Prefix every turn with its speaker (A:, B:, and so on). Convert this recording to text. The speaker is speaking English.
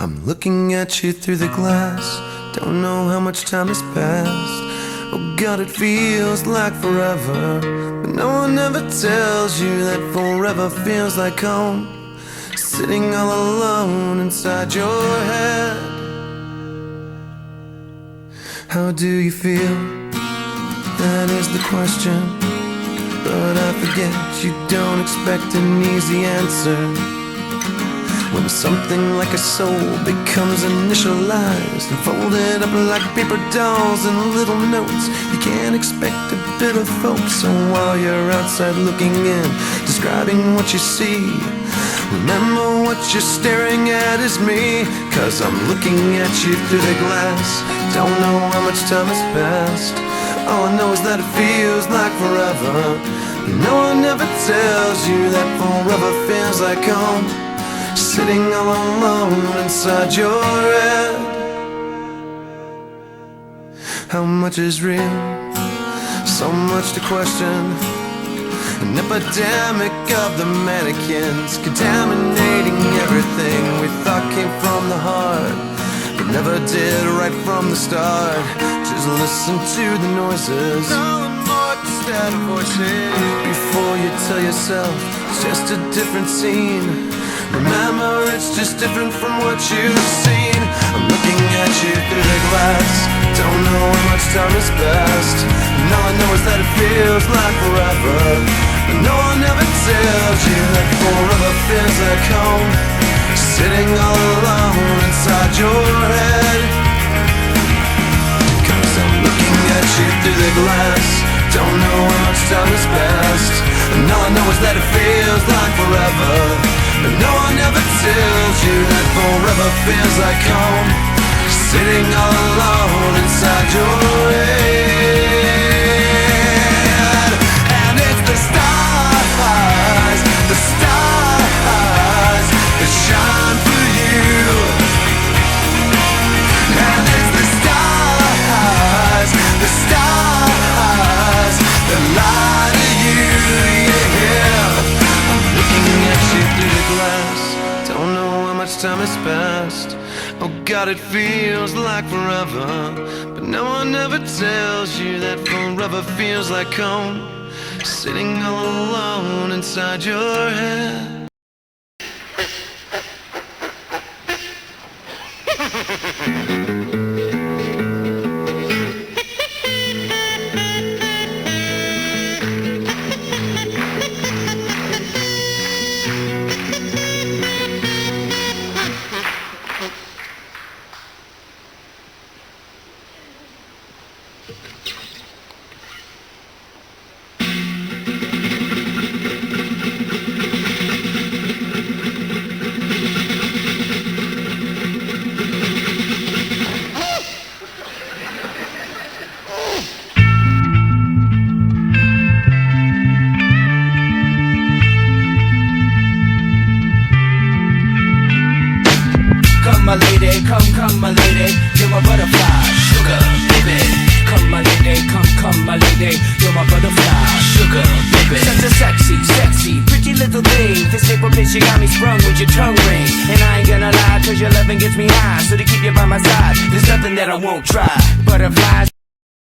A: I'm looking at you through the glass. Don't know how much time has passed. Oh God, it feels like forever, but no one ever tells you that forever feels like home. Sitting all alone inside your head. How do you feel? That is the question. But I forget you don't expect an easy answer. When something like a soul becomes initialized and folded up like paper dolls and little notes, you can't expect a bit of hope. So while you're outside looking in, describing what you see, remember what you're staring at is me. Cause I'm looking at you through the glass. Don't know how much time has passed. All I know is that it feels like forever. No one ever tells you that forever feels like home. Sitting all alone inside your head. How much is real? So much to question. An epidemic of the mannequins, contaminating everything we thought came from the heart, but never did right from the start. Just listen to the noises, instead of voices, before you tell yourself it's just a different scene. Remember, it's just different from what you've seen. I'm looking at you through the glass. Don't know how much time has passed, and all I know is that it feels like forever. But no one ever tells you that forever feels like home. Sitting all alone inside your head. Cause I'm looking at you through the glass. Don't know how much time has passed, and all I know is that it feels like forever. But no one ever tells you that forever feels like home. Sitting all alone inside your head. And it's the stars that shine for you. And it's the stars that lie to you, yeah. I'm looking at you through the glass. Don't know how much time has passed. Oh God, it feels like forever. But no one ever tells you that forever feels like home. Sitting all alone inside your head.
B: My lady, come my lady, you're my butterfly, sugar, baby. Come my lady, come my lady, you're my butterfly, sugar, baby. Such a sexy, pretty little thing. This paper bitch, you got me sprung with your tongue ring. And I ain't gonna lie, cause your loving gets me high. So to keep you by my side, there's nothing that I won't try. Butterflies